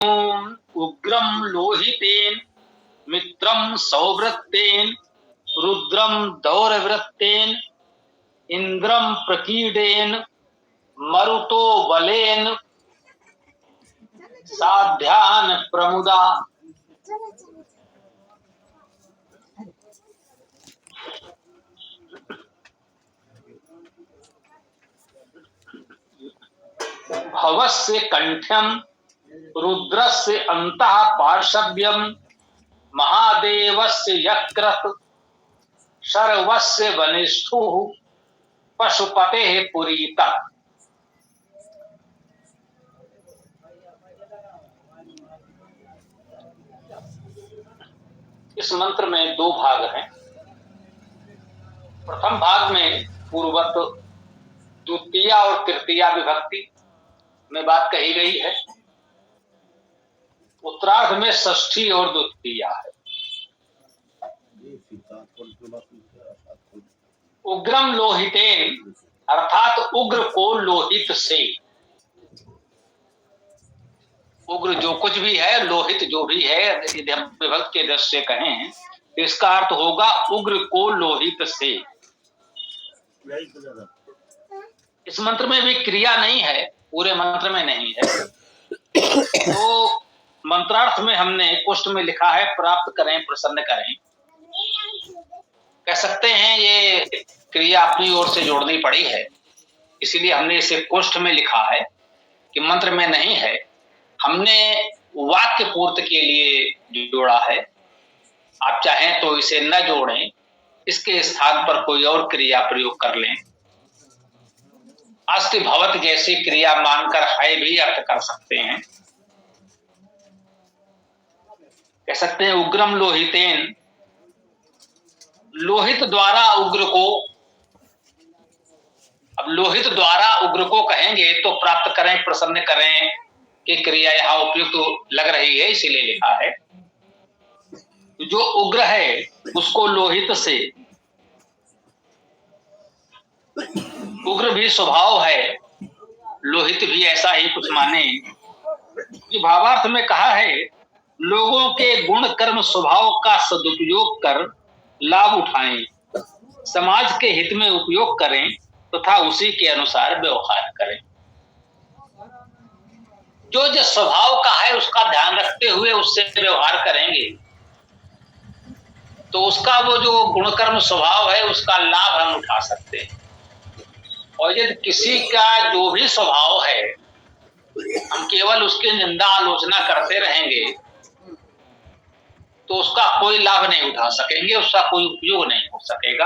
उग्रं लोहितेन मित्रं सौवृत्तेन रुद्रं दौरवृत्तेन इंद्रं प्रकीडेन मरुतो बलेन साध्यान प्रमुदा। भवस्य कंठ्यम रुद्रस्य अंतः पार्श्व्यम महादेवस्य यकृत शर्वस्य वनिष्ठुः पशुपतेः पुरीतः। इस मंत्र में दो भाग हैं। प्रथम भाग में पूर्वत द्वितीया और तृतीया विभक्ति में बात कही गई है। उत्तरार्ध में षष्ठी और द्वितीया है। उग्रम लोहितेन अर्थात उग्र को लोहित से। उग्र जो कुछ भी है, लोहित जो भी है, यदि हम विभक्त के दृष्टि से कहें तो इसका अर्थ होगा उग्र को लोहित से। इस मंत्र में भी क्रिया नहीं है, पूरे मंत्र में नहीं है। तो मंत्रार्थ में हमने कुष्ठ में लिखा है प्राप्त करें प्रसन्न करें। कह सकते हैं ये क्रिया अपनी ओर से जोड़नी पड़ी है, इसीलिए हमने इसे कुष्ठ में लिखा है कि मंत्र में नहीं है। हमने वाक्य पूर्ति के लिए जोड़ा है। आप चाहें तो इसे न जोड़ें, इसके स्थान पर कोई और क्रिया प्रयोग कर लें। अस्ति भवत जैसी क्रिया मानकर है भी अर्थ कर सकते हैं। कह सकते हैं उग्रम लोहितेन, लोहित द्वारा उग्र को। अब लोहित द्वारा उग्र को कहेंगे तो प्राप्त करें प्रसन्न करें की क्रिया यहां उपयुक्त लग रही है, इसीलिए लिखा है। जो उग्र है उसको लोहित से। उग्र भी स्वभाव है, लोहित भी ऐसा ही कुछ माने। भावार्थ में कहा है लोगों के गुण कर्म स्वभाव का सदुपयोग कर लाभ उठाएं, समाज के हित में उपयोग करें तथा उसी के अनुसार व्यवहार करें। जो स्वभाव का है उसका ध्यान रखते हुए उससे व्यवहार करेंगे तो उसका वो जो गुणकर्म स्वभाव है उसका लाभ हम उठा सकते हैं। और यदि किसी का जो भी स्वभाव है हम केवल उसकी निंदा आलोचना करते रहेंगे तो उसका कोई लाभ नहीं उठा सकेंगे, उसका कोई उपयोग नहीं हो सकेगा।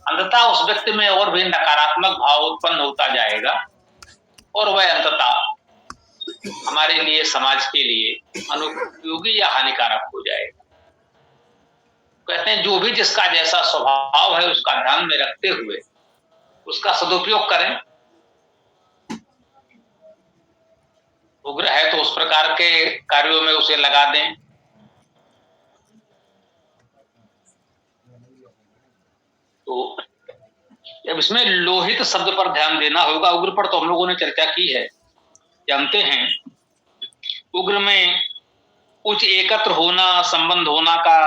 अंततः उस व्यक्ति में और भी नकारात्मक भाव उत्पन्न होता जाएगा और वह अंततः हमारे लिए समाज के लिए अनुपयोगी या हानिकारक हो जाएगा। कहते हैं जो भी जिसका जैसा स्वभाव है उसका ध्यान में रखते हुए उसका सदुपयोग करें। उग्र है तो उस प्रकार के कार्यों में उसे लगा दें। तो अब इसमें लोहित शब्द पर ध्यान देना होगा। उग्र पर तो हम लोगों ने चर्चा की है, जानते हैं। उग्र में उच्च एकत्र होना, संबंध होना का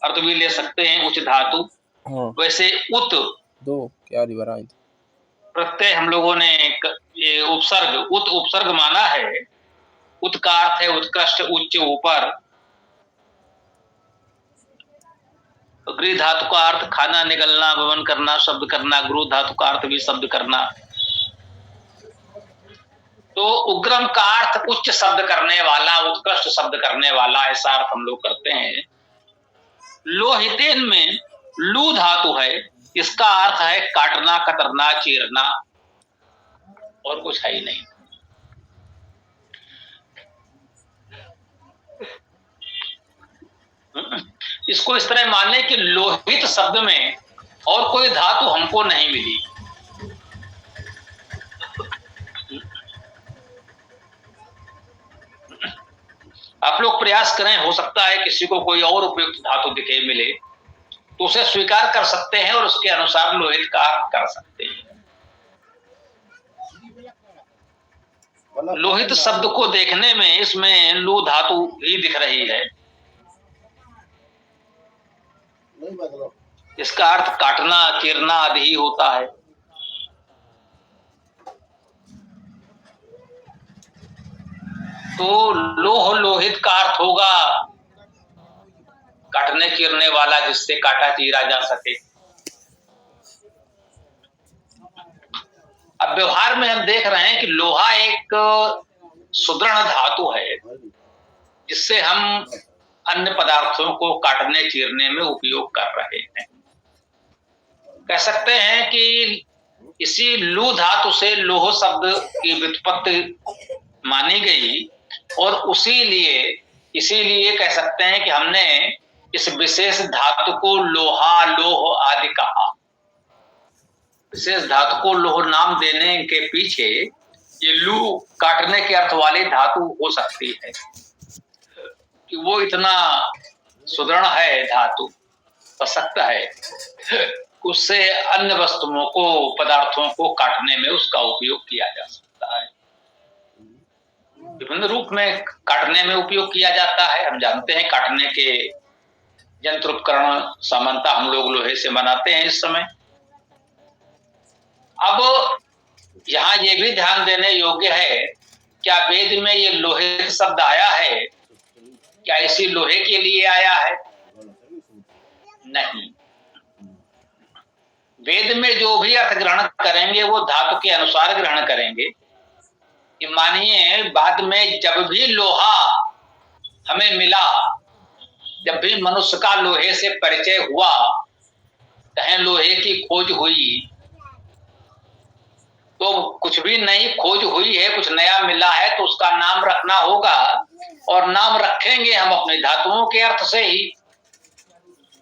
अर्थ भी ले सकते हैं, उच्च धातु। वैसे उत दो क्या प्रत्यय हम लोगों ने ये उपसर्ग, उत उपसर्ग माना है। उत का अर्थ है उत्कृष्ट, उच्च, ऊपर। गृह धातु का अर्थ खाना, निगलना, भवन करना, शब्द करना। गुरु धातु का अर्थ भी शब्द करना। तो उग्रम का अर्थ उच्च शब्द करने वाला, उत्कृष्ट शब्द करने वाला, ऐसा अर्थ हम लोग करते हैं। लोहितेन में लू धातु है, इसका अर्थ है काटना, कतरना, चीरना, और कुछ है ही नहीं। इसको इस तरह मानने कि लोहित शब्द में और कोई धातु हमको नहीं मिली। आप लोग प्रयास करें, हो सकता है किसी को कोई और उपयुक्त धातु दिखे मिले तो उसे स्वीकार कर सकते हैं और उसके अनुसार लोहित का अर्थ कर सकते हैं। लोहित शब्द को देखने में इसमें लू धातु ही दिख रही है। इसका अर्थ काटना चीरना आदि ही होता है। तो लोह लोहित का अर्थ होगा काटने चीरने वाला, जिससे काटा चीरा जा सके। अब व्यवहार में हम देख रहे हैं कि लोहा एक सुदृढ़ धातु है, जिससे हम अन्य पदार्थों को काटने चीरने में उपयोग कर रहे हैं। कह सकते हैं कि इसी लू धातु से लोह शब्द की व्युत्पत्ति मानी गई, और इसीलिए कह सकते हैं कि हमने इस विशेष धातु को लोहा लोह आदि कहा। विशेष धातु को लोह नाम देने के पीछे ये लू काटने के अर्थ वाली धातु हो सकती है कि वो इतना सुदृढ़ है धातु, सशक्त है, उससे अन्य वस्तुओं को पदार्थों को काटने में उसका उपयोग किया जा सकता है। विभिन्न रूप में काटने में उपयोग किया जाता है। हम जानते हैं काटने के यंत्र उपकरण सामान्यतः हम लोग लोहे से बनाते हैं इस समय। अब यहाँ ये भी ध्यान देने योग्य है, क्या वेद में ये लोहे शब्द आया है, क्या इसी लोहे के लिए आया है? नहीं। वेद में जो भी अर्थ ग्रहण करेंगे वो धातु के अनुसार ग्रहण करेंगे। मानिए बाद में जब भी लोहा हमें मिला, जब भी मनुष्य का लोहे से परिचय हुआ, कहें लोहे की खोज हुई, तो कुछ भी नई खोज हुई है, कुछ नया मिला है, तो उसका नाम रखना होगा, और नाम रखेंगे हम अपने धातुओं के अर्थ से ही।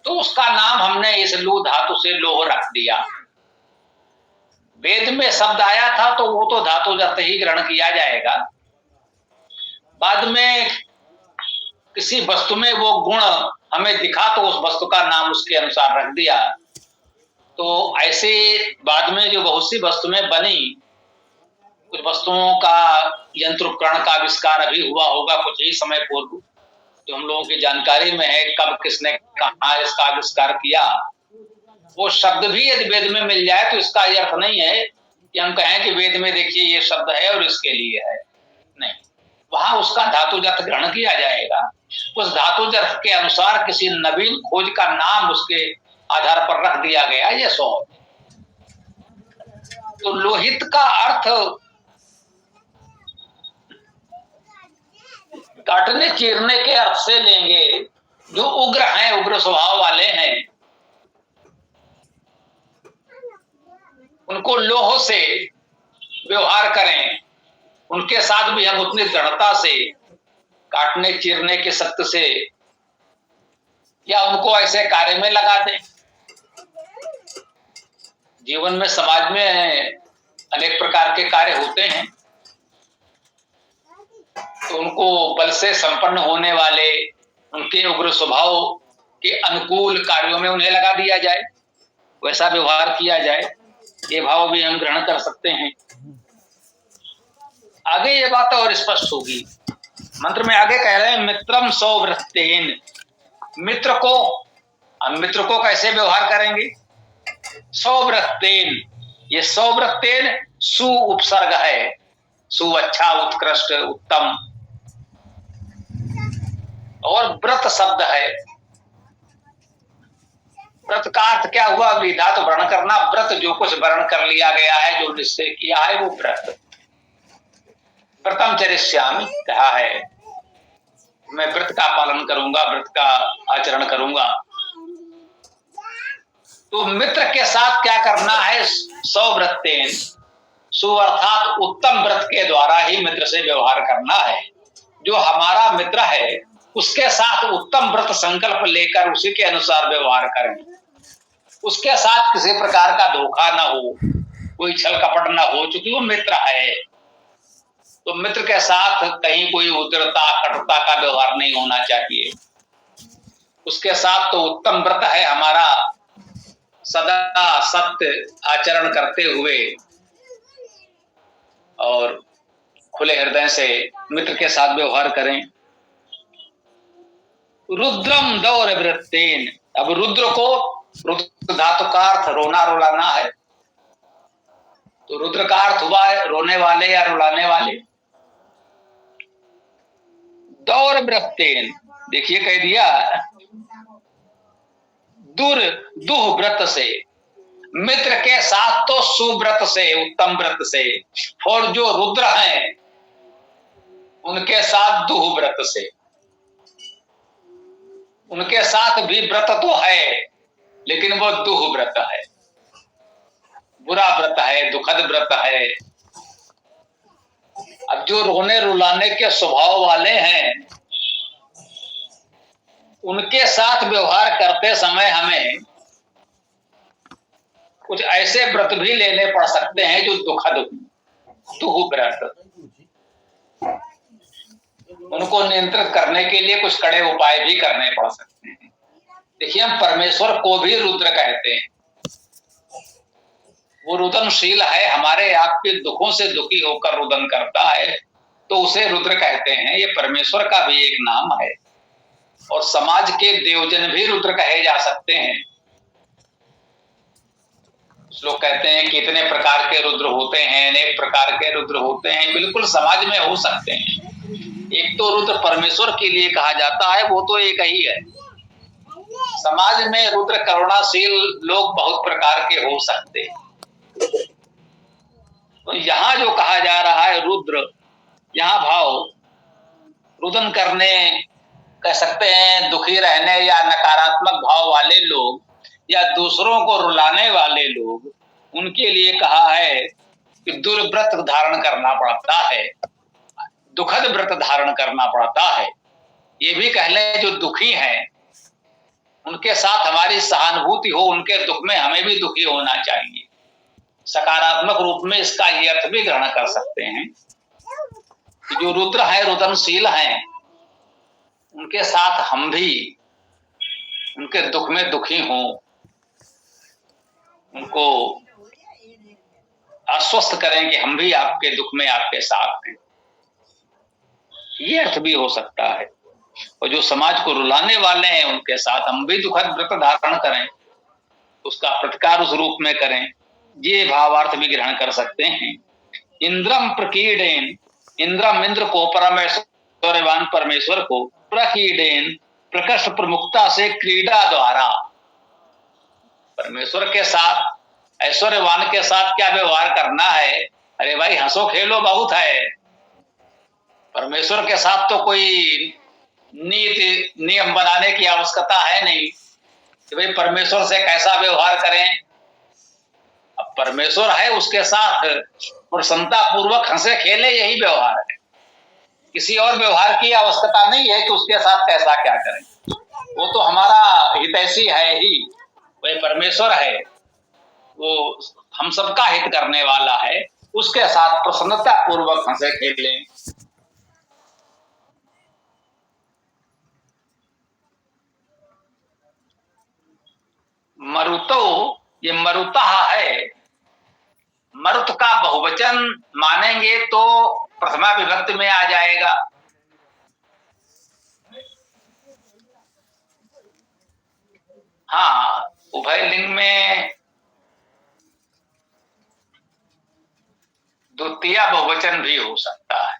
तो उसका नाम हमने इस लू धातु से लोह रख दिया। वेद में शब्द आया था तो वो तो धातु अर्थ ही ग्रहण किया जाएगा। बाद में किसी वस्तु में वो गुण हमें दिखा तो उस वस्तु का नाम उसके अनुसार रख दिया। तो ऐसे बाद में जो बहुत सी वस्तुएं बनी, कुछ वस्तुओं का यंत्र उपकरण का आविष्कार अभी हुआ होगा कुछ ही समय पूर्व, जो हम लोगों की जानकारी में है, कब किसने कहाँ इसका आविष्कार किया। वो शब्द भी यदि वेद में मिल जाए तो इसका अर्थ नहीं है कि हम कहें कि वेद में देखिए ये शब्द है और इसके लिए है, नहीं। वहां उसका धातुजर्थ ग्रहण किया जाएगा। उस धातुजर्थ के अनुसार किसी नवीन खोज का नाम उसके आधार पर रख दिया गया, ये सौ। तो लोहित का अर्थ काटने चीरने के अर्थ से लेंगे। जो उग्र हैं, उग्र स्वभाव वाले हैं, उनको लोह से व्यवहार करें, उनके साथ भी हम उतनी दृढ़ता से काटने चीरने के शक्ति से, या उनको ऐसे कार्य में लगा दें। जीवन में समाज में अनेक प्रकार के कार्य होते हैं, तो उनको बल से संपन्न होने वाले, उनके उग्र स्वभाव के अनुकूल कार्यों में उन्हें लगा दिया जाए, वैसा व्यवहार किया जाए। ये भाव भी हम ग्रहण कर सकते हैं। आगे ये बात और स्पष्ट होगी। मंत्र में आगे कह रहे हैं मित्रम सौवृत्तेन। मित्र को, हम मित्र को कैसे व्यवहार करेंगे? सौवृत्तेन। ये सौवृत्तेन सु उपसर्ग है, सु अच्छा, उत्कृष्ट, उत्तम, और व्रत शब्द है। व्रत का अर्थ क्या हुआ? विधा तो वर्ण करना, व्रत जो कुछ वर्ण कर लिया गया है, जो निश्चय किया है, वो व्रत। व्रतम चरिष्यामि कहा है, मैं व्रत का पालन करूंगा, व्रत का आचरण करूंगा। तो मित्र के साथ क्या करना है? सौवृत्तेन, सु अर्थात उत्तम व्रत के द्वारा ही मित्र से व्यवहार करना है। जो हमारा मित्र है उसके साथ उत्तम व्रत संकल्प लेकर उसी के अनुसार व्यवहार करें। उसके साथ किसी प्रकार का धोखा ना हो, कोई छल कपट ना हो, चूंकि वो मित्र है। तो मित्र के साथ कहीं कोई उग्रता कटुता का व्यवहार नहीं होना चाहिए। उसके साथ तो उत्तम व्रत है हमारा, सदा सत्य आचरण करते हुए और खुले हृदय से मित्र के साथ व्यवहार करें। रुद्रम दौर वृत्तेन, अब रुद्र को, रुद्र धातु का अर्थ रोना रुलाना है, तो रुद्र का अर्थ हुआ है रोने वाले या रुलाने वाले। दौर वृत्तेन, देखिए कह दिया दुह व्रत से, मित्र के साथ तो सुव्रत से, उत्तम व्रत से, और जो रुद्र हैं उनके साथ दुह व्रत से। उनके साथ भी व्रत तो है लेकिन वो दुह व्रत है, बुरा व्रत है, दुखद व्रत है। अब जो रोने रुलाने के स्वभाव वाले हैं उनके साथ व्यवहार करते समय हमें कुछ ऐसे व्रत भी लेने पड़ सकते हैं जो दुखद, दुह व्रत। उनको नियंत्रित करने के लिए कुछ कड़े उपाय भी करने पड़ सकते हैं। देखिए, हम परमेश्वर को भी रुद्र कहते हैं। वो रुदनशील है, हमारे आपके दुखों से दुखी होकर रुदन करता है, तो उसे रुद्र कहते हैं। ये परमेश्वर का भी एक नाम है। और समाज के देवजन भी रुद्र कहे जा सकते हैं। लोग कहते हैं कि इतने प्रकार के रुद्र होते हैं, अनेक प्रकार के रुद्र होते हैं। बिल्कुल समाज में हो सकते हैं। एक तो रुद्र परमेश्वर के लिए कहा जाता है, वो तो एक ही है। समाज में रुद्र करुणाशील लोग बहुत प्रकार के हो सकते हैं। तो यहां जो कहा जा रहा है रुद्र, यहां भाव रुदन करने कह सकते हैं, दुखी रहने या नकारात्मक भाव वाले लोग या दूसरों को रुलाने वाले लोग, उनके लिए कहा है कि दुर्व्रत धारण करना पड़ता है, दुखद व्रत धारण करना पड़ता है। ये भी कह लें जो दुखी हैं उनके साथ हमारी सहानुभूति हो, उनके दुख में हमें भी दुखी होना चाहिए। सकारात्मक रूप में इसका ये अर्थ भी ग्रहण कर सकते हैं कि जो रुद्र है, रुदनशील हैं, उनके साथ हम भी उनके दुख में दुखी हों, उनको आश्वस्त करें कि हम भी आपके दुख में आपके साथ हैं। ये अर्थ भी हो सकता है। और जो समाज को रुलाने वाले हैं उनके साथ हम भी दुखद व्रत धारण करें, उसका प्रतिकार उस रूप में करें। ये भावार्थ भी ग्रहण कर सकते हैं। इंद्रम प्रकीडेन, इंद्रम इंद्र को, परमेश्वरवान परमेश्वर को, प्रकीडेन प्रकृष्ट प्रमुखता से, क्रीड़ा द्वारा। परमेश्वर के साथ, ऐश्वर्यवान के साथ क्या व्यवहार करना है? अरे भाई हंसो खेलो बहुत है। परमेश्वर के साथ तो कोई नीति नियम बनाने की आवश्यकता है नहीं कि भाई परमेश्वर से कैसा व्यवहार करें। अब परमेश्वर है, उसके साथ प्रसन्नता पूर्वक हंसे खेले, यही व्यवहार है। किसी और व्यवहार की आवश्यकता नहीं है कि उसके साथ कैसा क्या करें। वो तो हमारा हितैषी है ही, वही परमेश्वर है, वो हम सबका हित करने वाला है। उसके साथ प्रसन्नता पूर्वक हंसे खेलें। मरुतो, ये मरुता है। मरुत का बहुवचन मानेंगे तो प्रथमा विभक्ति में आ जाएगा। हाँ, उभय लिंग में द्वितीय बहुवचन भी हो सकता है।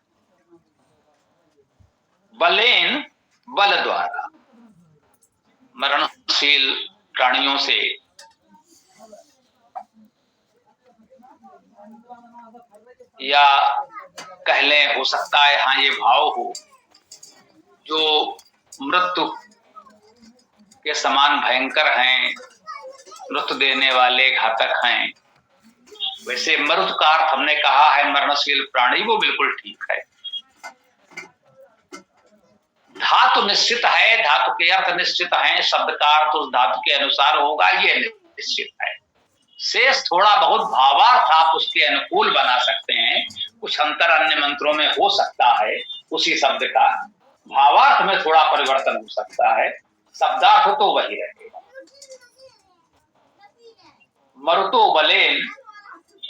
बलेन, बल द्वारा, मरणशील प्राणियों से, या कह लें हो सकता है हाँ ये भाव हो, जो मृत्यु के समान भयंकर हैं, मृत्यु देने वाले घातक हैं। वैसे मरुत का अर्थ हमने कहा है मरणशील प्राणी, वो बिल्कुल ठीक है। धातु निश्चित है, धातु के अर्थ निश्चित हैं, शब्द का अर्थ उस धातु के अनुसार होगा, ये निश्चित है। शेष थोड़ा बहुत भावार्थ आप उसके अनुकूल बना सकते हैं। कुछ अंतर अन्य मंत्रों में हो सकता है, उसी शब्द का भावार्थ में थोड़ा परिवर्तन हो सकता है, शब्दार्थ तो वही रहेगा। मरुतो बलेन,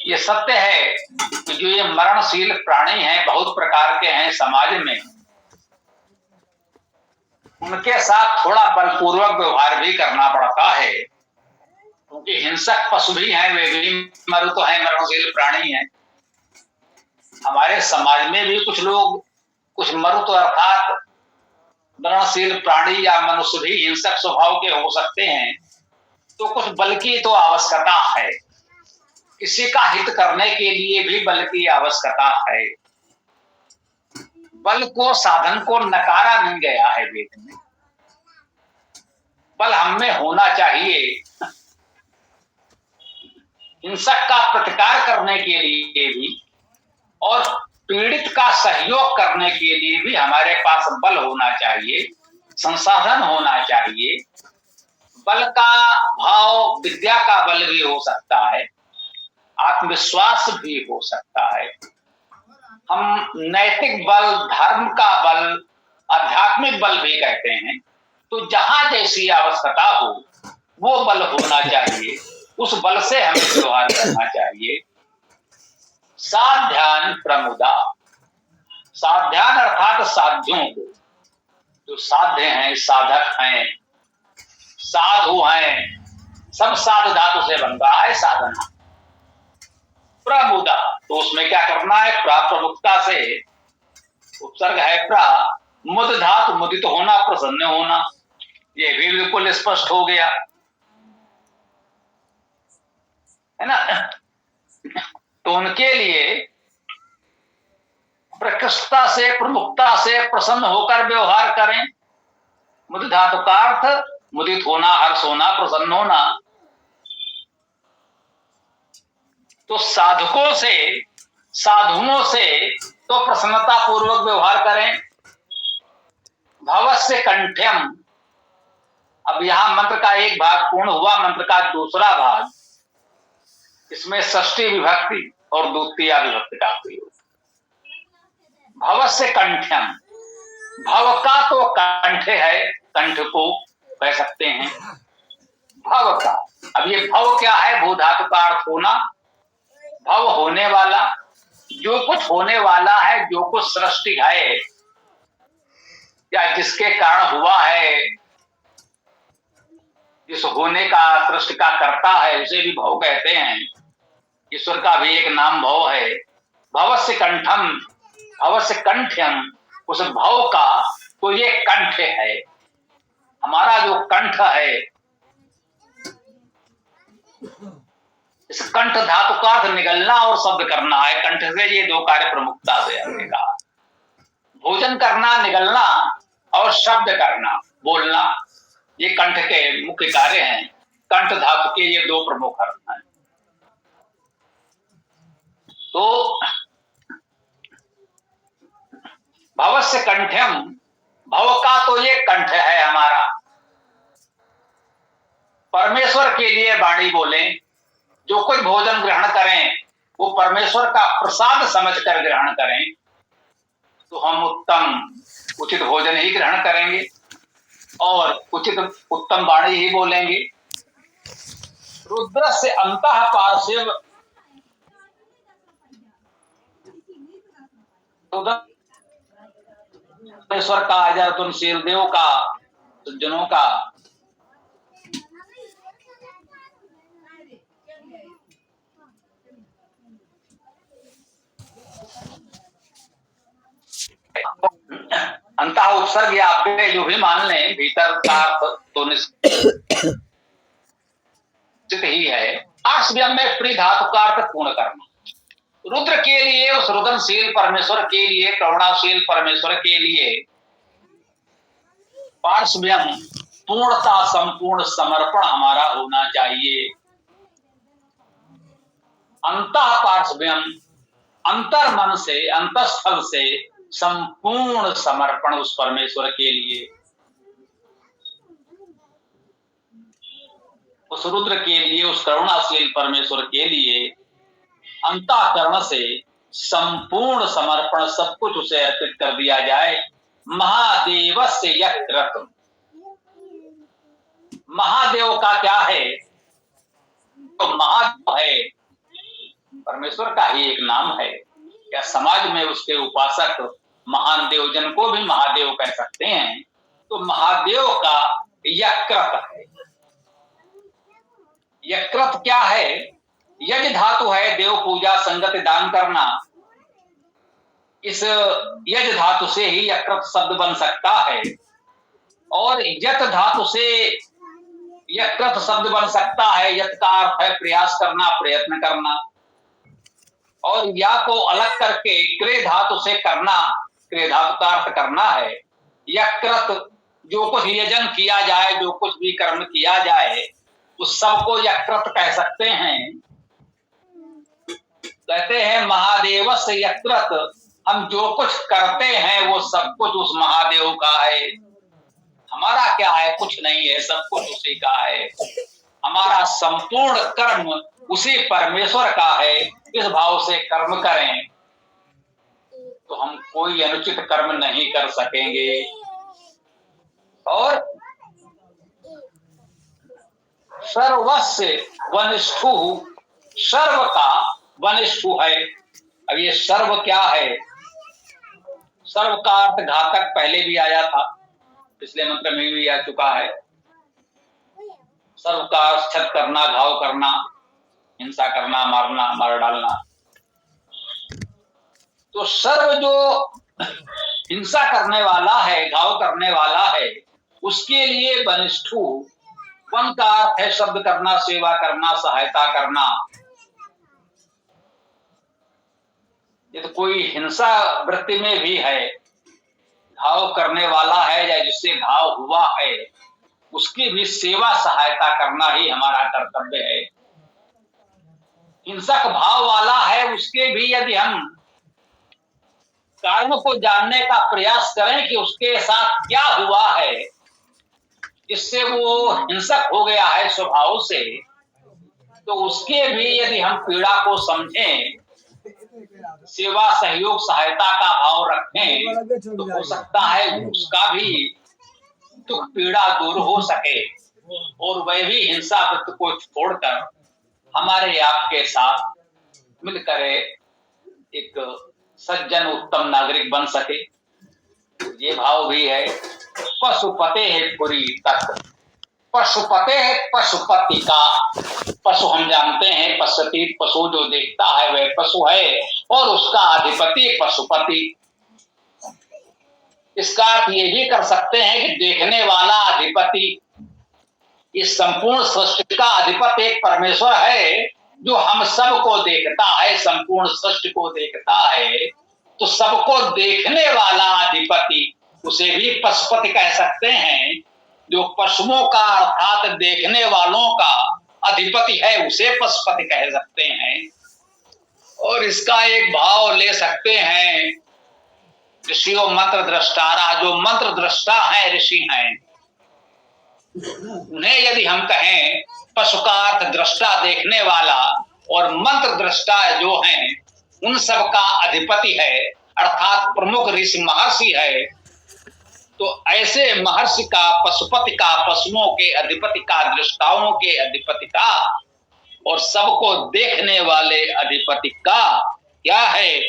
ये सत्य है कि जो ये मरणशील प्राणी हैं, बहुत प्रकार के हैं समाज में, उनके साथ थोड़ा बलपूर्वक व्यवहार भी करना पड़ता है, क्योंकि हिंसक पशु भी हैं, वे भी मरुत हैं, मरणशील प्राणी हैं। हमारे समाज में भी कुछ लोग, कुछ मरुत अर्थात मरणशील प्राणी या मनुष्य भी हिंसक स्वभाव के हो सकते हैं। तो कुछ बल की तो आवश्यकता है, किसी का हित करने के लिए भी बल की आवश्यकता है। बल को, साधन को नकारा नहीं गया है वेद में, बल हम में होना चाहिए। हिंसक का प्रतिकार करने के लिए भी और पीड़ित का सहयोग करने के लिए भी हमारे पास बल होना चाहिए, संसाधन होना चाहिए। बल का भाव विद्या का बल भी हो सकता है, आत्मविश्वास भी हो सकता है। हम नैतिक बल, धर्म का बल, आध्यात्मिक बल भी कहते हैं। तो जहां जैसी आवश्यकता हो वो बल होना चाहिए, उस बल से हमें व्यवहार करना चाहिए। साध्यान प्रमुदा, साध्यान अर्थात साध्यों को, जो साध्य हैं, साधक हैं, साधु हैं, सब साध धातु से बन रहा है साधना। प्रमुदा, तो उसमें क्या करना है? प्रमुखता से उपसर्ग है प्रा, मुद धातु, मुदित होना, प्रसन्न होना, ये भी बिल्कुल स्पष्ट हो गया है ना। तो उनके लिए प्रकृष्टता से, प्रमुखता से प्रसन्न होकर व्यवहार करें। मुद धातु का अर्थ मुदित होना, हर्ष होना, प्रसन्न होना। तो साधकों से, साधुओं से तो प्रसन्नता पूर्वक व्यवहार करें। भवस्य कंठ्यम, अब यहां मंत्र का एक भाग पूर्ण हुआ, मंत्र का दूसरा भाग, इसमें षष्ठी विभक्ति और द्वितीया विभक्ति का प्रयोग। भवस्य कंठ्यम, भव का तो कंठ है, कंठ को कह सकते हैं भव का। अब ये भव क्या है? भू धातु का अर्थ होना, भव होने वाला, जो कुछ होने वाला है, जो कुछ सृष्टि है या जिसके कारण हुआ है, जिस होने का, सृष्टि का कर्ता है, उसे भी भव कहते हैं। ईश्वर का भी एक नाम भव है। भवस्य कंठम, भवस्य कंठ्यम, उस भव का तो ये कंठ है, हमारा जो कंठ है। इस कंठ धातु का अर्थ निगलना और शब्द करना है। कंठ से ये दो कार्य प्रमुखता से आएगा। भोजन करना, निगलना, और शब्द करना, बोलना, ये कंठ के मुख्य कार्य हैं। कंठ धातु के ये दो प्रमुख अर्थ हैं। तो भवस्य कंठ्यम, भव का तो ये कंठ है हमारा। परमेश्वर के लिए वाणी बोलें, जो कुछ भोजन ग्रहण करें वो परमेश्वर का प्रसाद समझकर ग्रहण करें, तो हम उत्तम उचित भोजन ही ग्रहण करेंगे और उचित उत्तम वाणी ही बोलेंगे। रुद्र से अंतः पार्श्व, परमेश्वर का, अजरतुनशील देव का, सज्जनों का अंतः उपसर्ग या अव्यय जो भी मान लें, भीतर का तो निश्चित ही है। आश्व्यम में प्री धातु का अर्थ पूर्ण करना। रुद्र के लिए, उस रुद्रशील परमेश्वर के लिए, करुणाशील परमेश्वर के लिए पार्श्व्यम, पूर्णता, संपूर्ण समर्पण हमारा होना चाहिए। अंतः पार्श्व्यम, अंतर मन से, अंतस्थल से संपूर्ण समर्पण उस परमेश्वर के लिए, उस रुद्र के लिए, उस करुणाशील परमेश्वर के लिए अंतःकरण से संपूर्ण समर्पण, सब कुछ उसे अर्पित कर दिया जाए। महादेव से यत्र, महादेव का क्या है? तो महादेव है परमेश्वर का ही एक नाम है। या समाज में उसके उपासक महान देवजन को भी महादेव कह सकते हैं। तो महादेव का यकृत है। यकृत क्या है? यज धातु है, देव पूजा संगत दान करना। इस यज धातु से ही यकृत शब्द बन सकता है और यत धातु से यकृत शब्द बन सकता है। यत का अर्थ है प्रयास करना, प्रयत्न करना। और या को अलग करके क्रे धातु से करना, क्रे धातु का अर्थ करना है। यकृत, जो कुछ यजन किया जाए, जो कुछ भी कर्म किया जाए, उस सबको यकृत कह सकते हैं। कहते हैं महादेव से यकृत, हम जो कुछ करते हैं वो सब कुछ उस महादेव का है। हमारा क्या है? कुछ नहीं है, सब कुछ उसी का है। हमारा संपूर्ण कर्म उसी परमेश्वर का है। इस भाव से कर्म करें तो हम कोई अनुचित कर्म नहीं कर सकेंगे। और सर्वस्य वनिष्ठु, सर्व का वनिष्ठु है। अब ये सर्व क्या है? सर्व का अर्थ घातक पहले भी आया था, पिछले मंत्र में भी आ चुका है। सर्व का अर्थ छत करना, घाव करना, हिंसा करना, मारना, मार डालना। तो सर्व जो हिंसा करने वाला है, घाव करने वाला है, उसके लिए वनिष्ठु, वन का अर्थ है शब्द करना, सेवा करना, सहायता करना। ये तो कोई हिंसा वृत्ति में भी है, घाव करने वाला है या जिससे घाव हुआ है, उसकी भी सेवा सहायता करना ही हमारा कर्तव्य है। हिंसक भाव वाला है, उसके भी यदि हम कारण को जानने का प्रयास करें कि उसके साथ क्या हुआ है, जिससे वो हिंसक हो गया है स्वभाव से, तो उसके भी यदि हम पीड़ा को समझें, सेवा सहयोग सहायता का भाव रखें, तो हो सकता है उसका भी दुख पीड़ा दूर हो सके और वह भी हिंसा वृत्ति को छोड़कर हमारे आपके साथ मिलकर एक सज्जन उत्तम नागरिक बन सके। ये भाव भी है। पशुपते है पुरी तत्व, पशुपते है पशुपति का। पशु हम जानते हैं, पशुपति, पशु जो देखता है वह पशु है और उसका अधिपति पशुपति। इसका अर्थ ये भी कर सकते हैं कि देखने वाला अधिपति। इस संपूर्ण सृष्टि का अधिपति एक परमेश्वर है जो हम सबको देखता है, संपूर्ण सृष्टि को देखता है। तो सबको देखने वाला अधिपति, उसे भी पशुपति कह सकते हैं। जो पशुओं का अर्थात देखने वालों का अधिपति है, उसे पशुपति कह सकते हैं। और इसका एक भाव ले सकते हैं ऋषियों मंत्र दृष्टारा। जो मंत्र दृष्टा है, ऋषि हैं, उन्हें यदि हम कहें पशु का अर्थ दृष्टा, देखने वाला, और मंत्र दृष्टा जो हैं उन सब का अधिपति है, अर्थात प्रमुख ऋषि महर्षि है। तो ऐसे महर्षि का, पशुपति का, पशुओं के अधिपति का, दृष्टाओं के अधिपति का और सबको देखने वाले अधिपति का क्या है?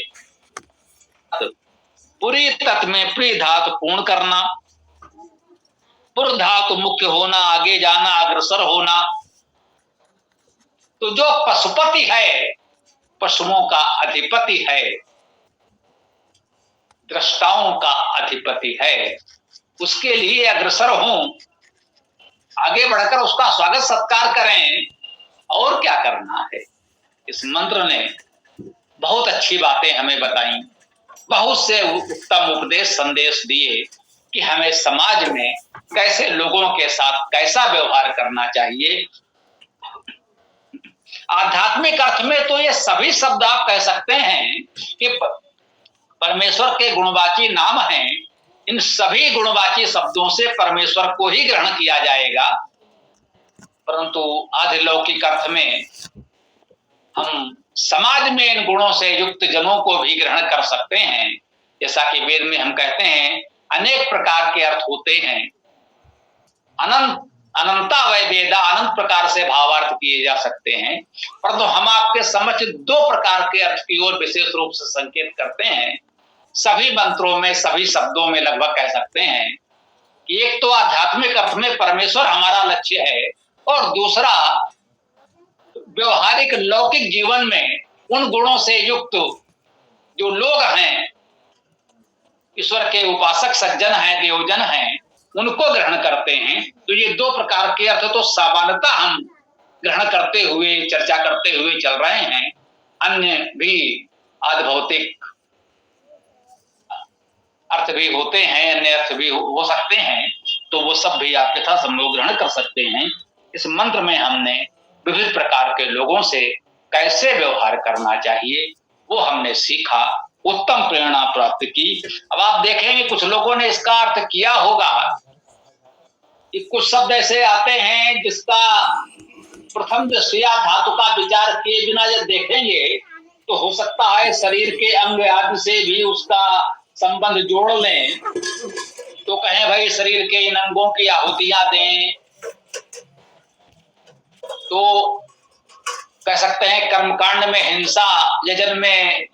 पुरी तत्व में प्री धातु पूर्ण करना, पुर धातु मुख्य होना, आगे जाना, अग्रसर होना। तो जो पशुपति है, पशुओं का अधिपति है, दृष्टाओं का अधिपति है, उसके लिए अग्रसर हों, आगे बढ़कर उसका स्वागत सत्कार करें। और क्या करना है? इस मंत्र ने बहुत अच्छी बातें हमें बताई, बहुत से उत्तम उपदेश संदेश दिए कि हमें समाज में कैसे लोगों के साथ कैसा व्यवहार करना चाहिए। आध्यात्मिक अर्थ में तो ये सभी शब्द आप कह सकते हैं कि परमेश्वर के गुणवाची नाम हैं। इन सभी गुणवाची शब्दों से परमेश्वर को ही ग्रहण किया जाएगा। परंतु आधिलौकिक अर्थ में हम समाज में इन गुणों से युक्त जनों को भी ग्रहण कर सकते हैं। जैसा कि वेद में हम कहते हैं अनेक प्रकार के अर्थ होते हैं, अनंता वैवेदा अनंत प्रकार से भावार्थ किए जा सकते हैं, परंतु हम आपके समक्ष दो प्रकार के अर्थ की ओर विशेष रूप से संकेत करते हैं। सभी मंत्रों में, सभी शब्दों में लगभग कह सकते हैं कि एक तो आध्यात्मिक अर्थ में परमेश्वर हमारा लक्ष्य है, और दूसरा व्यवहारिक लौकिक जीवन में उन गुणों से युक्त जो लोग हैं, ईश्वर के उपासक सज्जन हैं, देवजन हैं, उनको ग्रहण करते हैं। तो ये दो प्रकार के अर्थ तो सामान्यतः हम ग्रहण करते हुए, चर्चा करते हुए चल रहे हैं। अन्य भी आधिभौतिक अर्थ भी होते हैं, अन्य अर्थ भी हो सकते हैं, तो वो सब भी आप यथा संभव ग्रहण कर सकते हैं। इस मंत्र में हमने विविध प्रकार के लोगों से कैसे व्यवहार करना चाहिए वो हमने सीखा, उत्तम प्रेरणा प्राप्त की। अब आप देखेंगे कुछ लोगों ने इसका अर्थ किया होगा कि कुछ शब्द ऐसे आते हैं जिसका प्रथम दृष्टया धातु का विचार किए बिना जब देखेंगे तो हो सकता है शरीर के अंग आदि से भी उसका संबंध जोड़ लें, तो कहें भाई शरीर के इन अंगों की आहुतियां दें, तो कह सकते हैं कर्मकांड में हिंसा, यजन में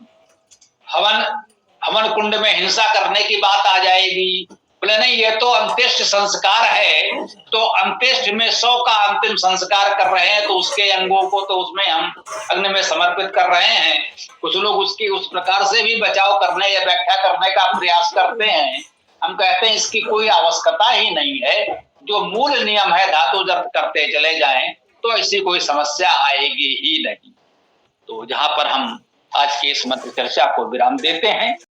हवन कुंड में हिंसा करने की बात आ जाएगी। बोले नहीं, ये तो अंत्येष्टि संस्कार है, तो अंत्येष्टि में 100 का अंतिम संस्कार कर रहे हैं, तो उसके अंगों को तो उसमें हम अग्नि में समर्पित कर रहे हैं। कुछ लोग उसकी उस प्रकार से भी बचाव करने या व्याख्या करने का प्रयास करते हैं। हम कहते हैं इसकी कोई आवश्यकता ही नहीं है, जो मूल नियम है धातु अर्थ करते चले जाएं तो ऐसी कोई समस्या आएगी ही नहीं। तो जहां पर हम आज की इस मंत्र चर्चा को विराम देते हैं।